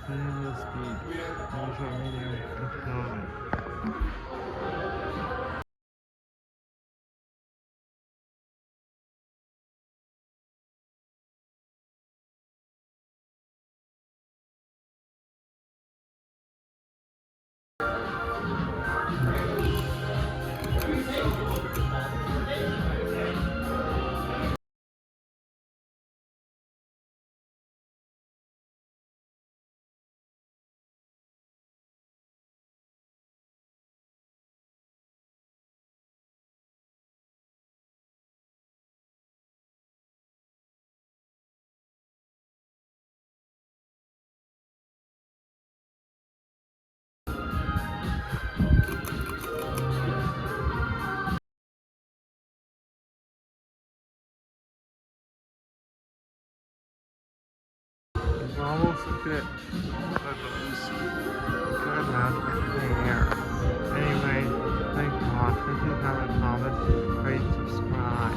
depending on the speed, ultra, medium, economic. It's almost a fit, but those good enough there. Anyway, thank God. If you have a comment, rate, subscribe.